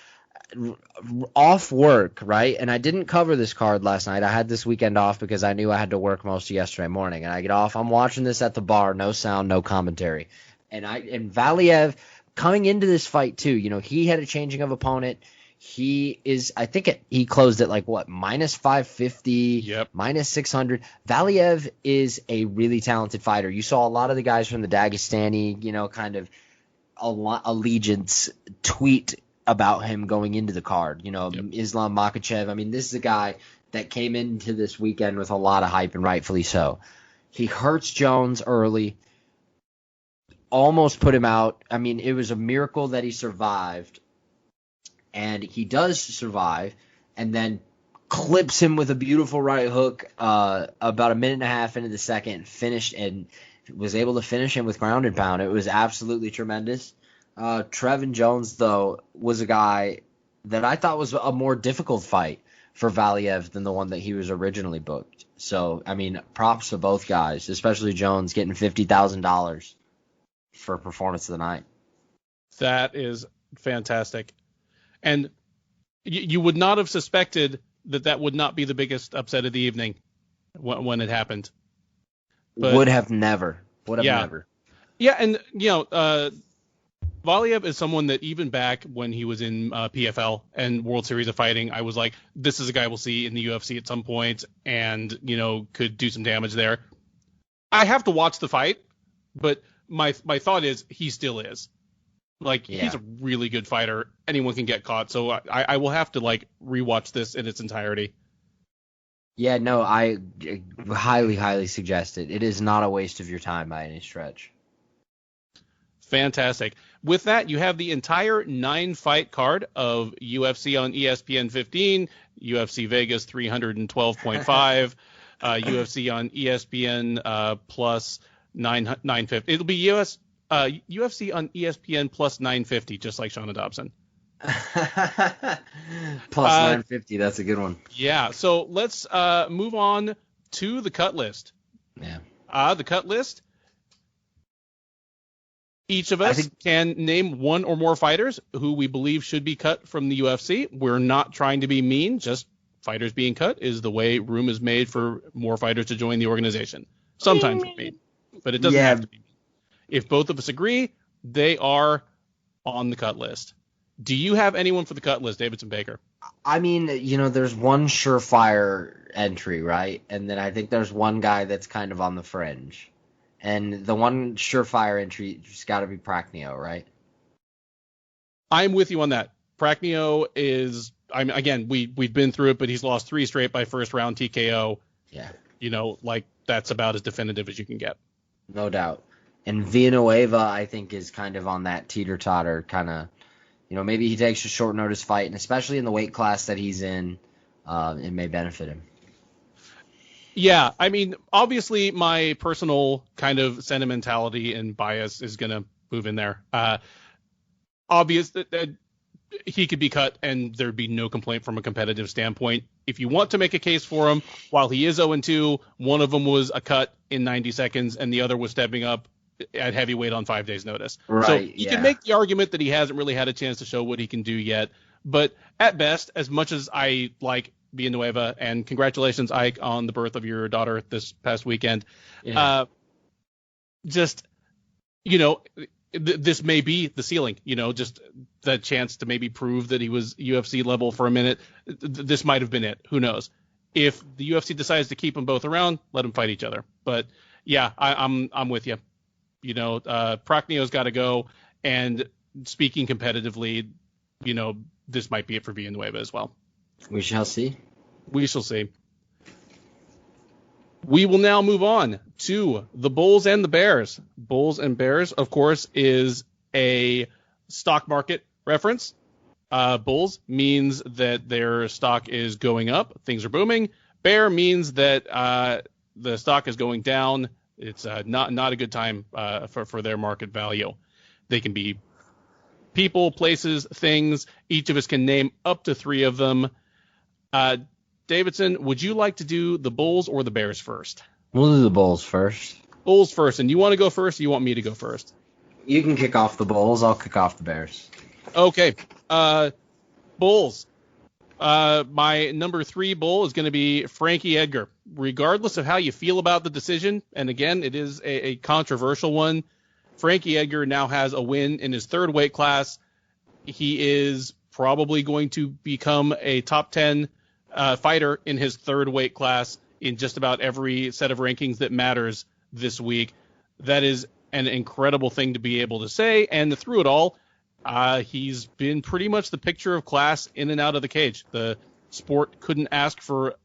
off work, right? And I didn't cover this card last night. I had this weekend off because I knew I had to work most of yesterday morning. And I get off. I'm watching this at the bar. No sound, no commentary. And Valiev coming into this fight too. He had a changing of opponent. He closed at minus 550, minus 600. Valiev is a really talented fighter. You saw a lot of the guys from the Dagestani, kind of allegiance tweet about him going into the card. Islam Makhachev. I mean, this is a guy that came into this weekend with a lot of hype, and rightfully so. He hurts Jones early, almost put him out. I mean, it was a miracle that he survived. And he does survive, and then clips him with a beautiful right hook about a minute and a half into the second, finished, and was able to finish him with ground and pound. It was absolutely tremendous. Trevin Jones, though, was a guy that I thought was a more difficult fight for Valiev than the one that he was originally booked. So, I mean, props to both guys, especially Jones getting $50,000 for performance of the night. That is fantastic. And you would not have suspected that would not be the biggest upset of the evening when it happened. But, would have never. Yeah, and, Valiev is someone that even back when he was in PFL and World Series of Fighting, I was like, this is a guy we'll see in the UFC at some point and, could do some damage there. I have to watch the fight, but my thought is he still is. He's a really good fighter. Anyone can get caught. So I will have to rewatch this in its entirety. Yeah, no, I highly, highly suggest it. It is not a waste of your time by any stretch. Fantastic. With that, you have the entire 9-fight card of UFC on ESPN 15, UFC Vegas 312.5, UFC on ESPN plus 950. It'll be UFC on ESPN plus 950, just like Shauna Dobson. Plus 950, that's a good one. Yeah, so let's move on to the cut list. Yeah. The cut list. Each of us can name one or more fighters who we believe should be cut from the UFC. We're not trying to be mean, just fighters being cut is the way room is made for more fighters to join the organization. Sometimes we're mean, but it doesn't have to be. If both of us agree, they are on the cut list. Do you have anyone for the cut list, Davidson Baker? I mean, there's one surefire entry, right? And then I think there's one guy that's kind of on the fringe. And the one surefire entry just got to be Prachnio, right? I'm with you on that. Prachnio is, again, we've been through it, but he's lost 3 straight by first round TKO. Yeah. That's about as definitive as you can get. No doubt. And Villanueva, I think, is kind of on that teeter-totter kind of, maybe he takes a short notice fight, and especially in the weight class that he's in, it may benefit him. Yeah, I mean, obviously my personal kind of sentimentality and bias is going to move in there. Obvious that he could be cut and there'd be no complaint from a competitive standpoint. If you want to make a case for him, while he is 0-2, one of them was a cut in 90 seconds and the other was stepping up at heavyweight on 5 days notice. Right, so you can make the argument that he hasn't really had a chance to show what he can do yet. But at best, as much as I like Villanueva, and congratulations, Ike, on the birth of your daughter this past weekend, this may be the ceiling, just that chance to maybe prove that he was UFC level for a minute. This might have been it. Who knows? If the UFC decides to keep them both around, let them fight each other. But yeah, I'm with you. Prachnio's got to go. And speaking competitively, this might be it for Villanueva as well. We shall see. We shall see. We will now move on to the Bulls and the Bears. Bulls and Bears, of course, is a stock market reference. Bulls means that their stock is going up. Things are booming. Bear means that the stock is going down. It's not a good time for their market value. They can be people, places, things. Each of us can name up to 3 of them. Davidson, would you like to do the Bulls or the Bears first? We'll do the Bulls first. Bulls first. And you want to go first, or you want me to go first? You can kick off the Bulls. I'll kick off the Bears. Okay. Bulls. My number 3 Bull is going to be Frankie Edgar. Regardless of how you feel about the decision, and again, it is a controversial one, Frankie Edgar now has a win in his 3rd weight class. He is probably going to become a top 10 fighter in his 3rd weight class in just about every set of rankings that matters this week. That is an incredible thing to be able to say. And through it all, he's been pretty much the picture of class in and out of the cage. The sport couldn't ask for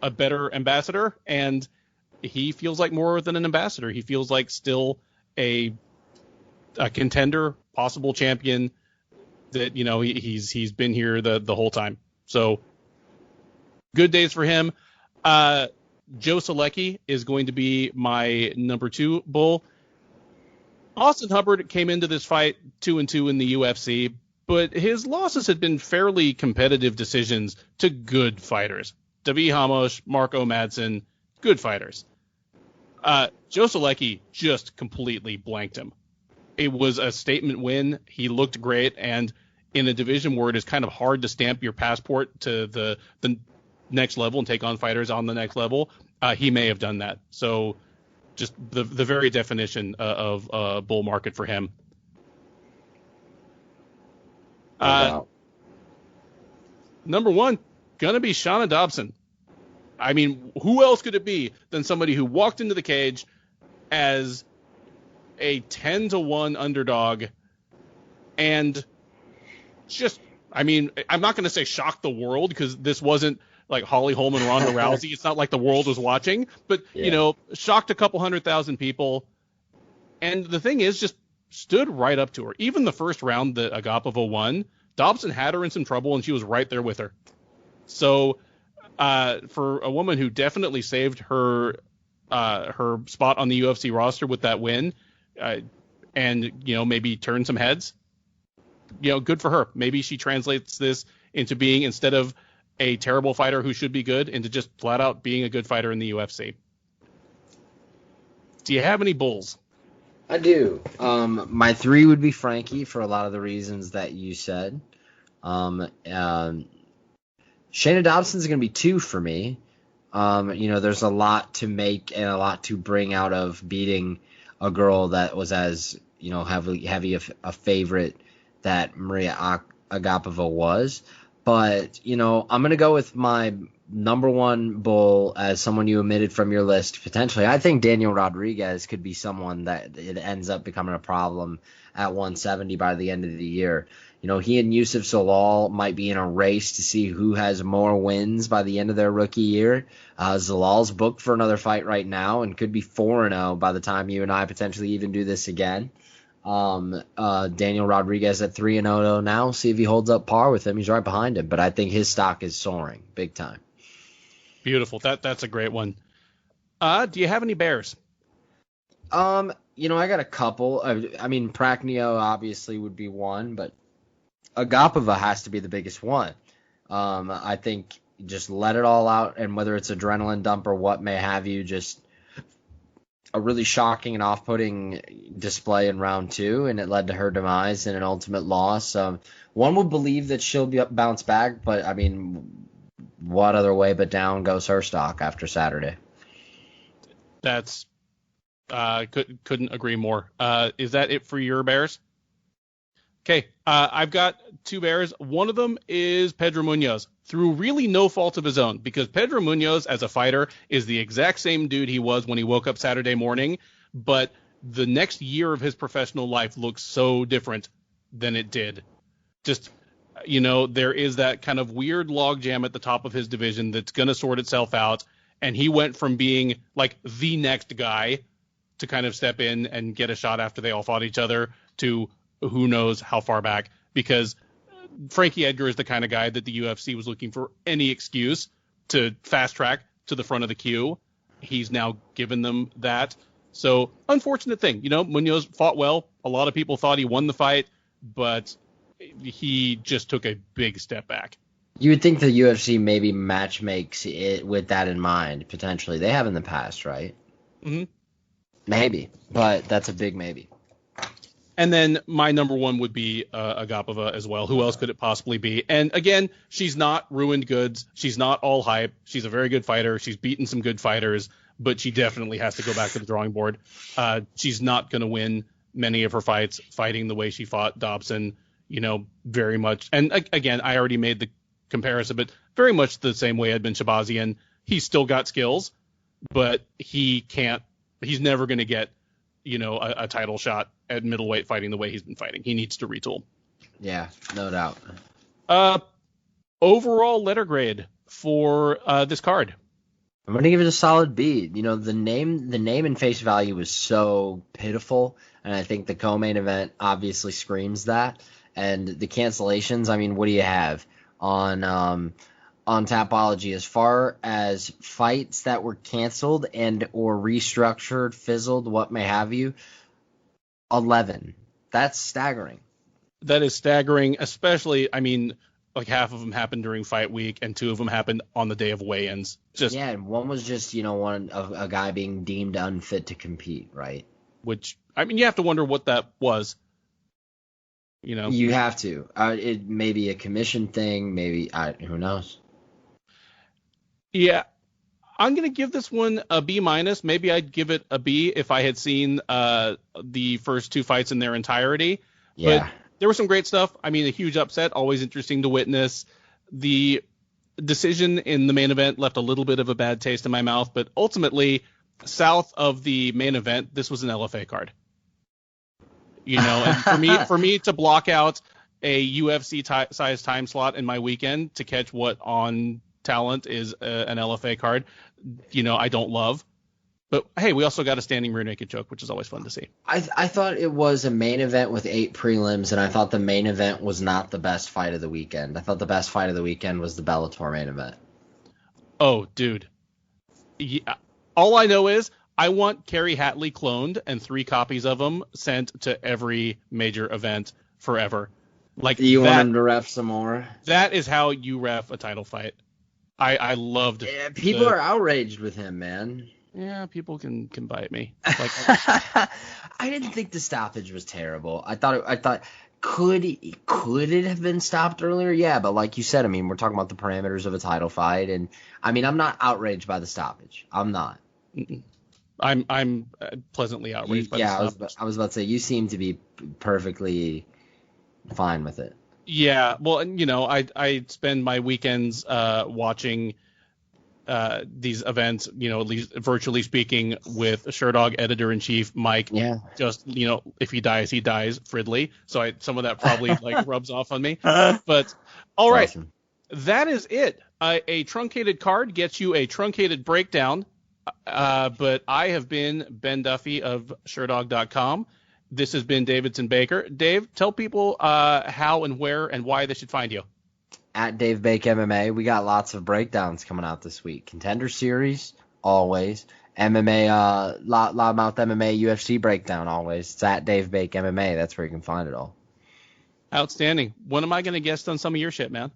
a better ambassador, and he feels like more than an ambassador. He feels like still a contender, possible champion, that, he's been here the whole time. So good days for him. Joe Selecki is going to be my number 2 Bull. Austin Hubbard came into this fight 2-2 in the UFC, but his losses had been fairly competitive decisions to good fighters. Davi Hamosh, Marco Madsen, good fighters. Joe Selecki just completely blanked him. It was a statement win. He looked great, and in a division where it is kind of hard to stamp your passport to the next level and take on fighters on the next level, he may have done that. So just the very definition of bull market for him. Wow. Number 1, gonna be Shauna Dobson. I mean, who else could it be than somebody who walked into the cage as a 10-1 underdog and just, I'm not going to say shock the world, because this wasn't like Holly Holm and Ronda Rousey. It's not like the world was watching, but, shocked a couple 100,000 people. And the thing is, just stood right up to her. Even the first round that Agapova won, Dobson had her in some trouble, and she was right there with her. So for a woman who definitely saved her spot on the UFC roster with that win, and maybe turned some heads, good for her. Maybe she translates this into being, instead of a terrible fighter who should be good, into just flat out being a good fighter in the UFC. Do you have any bulls? I do. My 3 would be Frankie for a lot of the reasons that you said. Shayna Dobson's going to be 2 for me. There's a lot to make and a lot to bring out of beating a girl that was as, heavy a favorite that Maria Agapova was. But, I'm going to go with my number one bull as someone you omitted from your list potentially. I think Daniel Rodriguez could be someone that it ends up becoming a problem at 170 by the end of the year. He and Yusuf Zalal might be in a race to see who has more wins by the end of their rookie year. Zalal's booked for another fight right now and could be 4-0 by the time you and I potentially even do this again. Daniel Rodriguez at 3-0 now. See if he holds up par with him. He's right behind him, but I think his stock is soaring big time. Beautiful. That's a great one. Do you have any bears? I got a couple. Prachnio obviously would be one, but Agapova has to be the biggest one. I think just let it all out, and whether it's adrenaline dump or what may have you, just a really shocking and off-putting display in round 2, and it led to her demise and an ultimate loss. One would believe that she'll bounce back, but what other way but down goes her stock after Saturday? That's couldn't agree more. Is that it for your bears? Okay, I've got 2 bears. One of them is Pedro Munhoz, through really no fault of his own, because Pedro Munhoz, as a fighter, is the exact same dude he was when he woke up Saturday morning, but the next year of his professional life looks so different than it did. Just, there is that kind of weird logjam at the top of his division that's going to sort itself out, and he went from being like the next guy to kind of step in and get a shot after they all fought each other to who knows how far back, because Frankie Edgar is the kind of guy that the UFC was looking for any excuse to fast track to the front of the queue. He's now given them that. So unfortunate thing, Munhoz fought well. A lot of people thought he won the fight, but he just took a big step back. You would think the UFC maybe match makes it with that in mind, potentially. They have in the past, right? Mm-hmm. Maybe, but that's a big maybe. And then my number one would be Agapova as well. Who else could it possibly be? And again, she's not ruined goods. She's not all hype. She's a very good fighter. She's beaten some good fighters, but she definitely has to go back to the drawing board. She's not going to win many of her fights fighting the way she fought Dobson, very much. And again, I already made the comparison, but very much the same way Edmund Shabazian. He's still got skills, but he's never going to get, a title shot at middleweight fighting the way he's been fighting. He needs to retool. Yeah, no doubt. Overall letter grade for this card. I'm going to give it a solid B. The name and face value was so pitiful, and I think the co-main event obviously screams that. And the cancellations, what do you have on Tapology as far as fights that were canceled and or restructured, fizzled, what may have you? 11. That's staggering. That is staggering, especially, like half of them happened during fight week and 2 of them happened on the day of weigh-ins. And one was just, one of a guy being deemed unfit to compete, right? Which, you have to wonder what that was. You have to. It may be a commission thing, maybe, who knows? Yeah. I'm going to give this one a B-. Maybe I'd give it a B if I had seen the first 2 fights in their entirety. Yeah. But there was some great stuff. A huge upset, always interesting to witness. The decision in the main event left a little bit of a bad taste in my mouth, but ultimately, south of the main event, this was an LFA card. And for me to block out a UFC size time slot in my weekend to catch what on talent is an LFA card, I don't love. But hey, we also got a standing rear naked choke, which is always fun to see. I thought it was a main event with 8 prelims, and I thought the main event was not the best fight of the weekend. I thought the best fight of the weekend was the Bellator main event. Oh, dude. Yeah. All I know is I want Kerry Hatley cloned and 3 copies of him sent to every major event forever. Want him to ref some more? That is how you ref a title fight. I loved it. Yeah, people are outraged with him, man. Yeah, people can bite me. I didn't think the stoppage was terrible. I thought could it have been stopped earlier? Yeah, but like you said, we're talking about the parameters of a title fight, and I'm not outraged by the stoppage. I'm not. I'm pleasantly outraged by the stoppage. I was about to say you seem to be perfectly fine with it. Yeah, well, and I spend my weekends watching these events, at least virtually speaking, with Sherdog editor-in-chief Mike. Yeah. Just, if he dies, Fridley. So some of that probably like rubs off on me. But all right, Awesome. That is it. A truncated card gets you a truncated breakdown. But I have been Ben Duffy of Sherdog.com. This has been Davidson Baker. Dave, tell people how and where and why they should find you. At Dave Bake MMA. We got lots of breakdowns coming out this week. Contender Series, always. MMA, Loudmouth MMA UFC breakdown, always. It's at Dave Bake MMA. That's where you can find it all. Outstanding. When am I going to guest on some of your shit, man?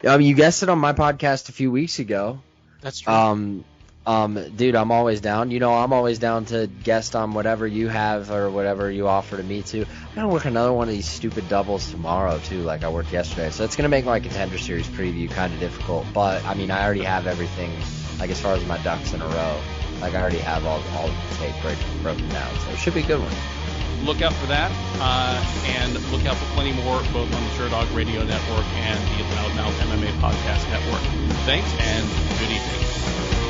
You guessed it on my podcast a few weeks ago. That's true. Dude, I'm always down. I'm always down to guest on whatever you have or whatever you offer to me too. I'm gonna work another one of these stupid doubles tomorrow too, like I worked yesterday. So it's gonna make my Contender Series preview kind of difficult. But I mean, I already have everything, like as far as my ducks in a row. Like I already have all the tape broken down. So it should be a good one. Look out for that, and look out for plenty more, both on the Sherdog Radio Network and the Loudmouth MMA Podcast Network. Thanks, and good evening.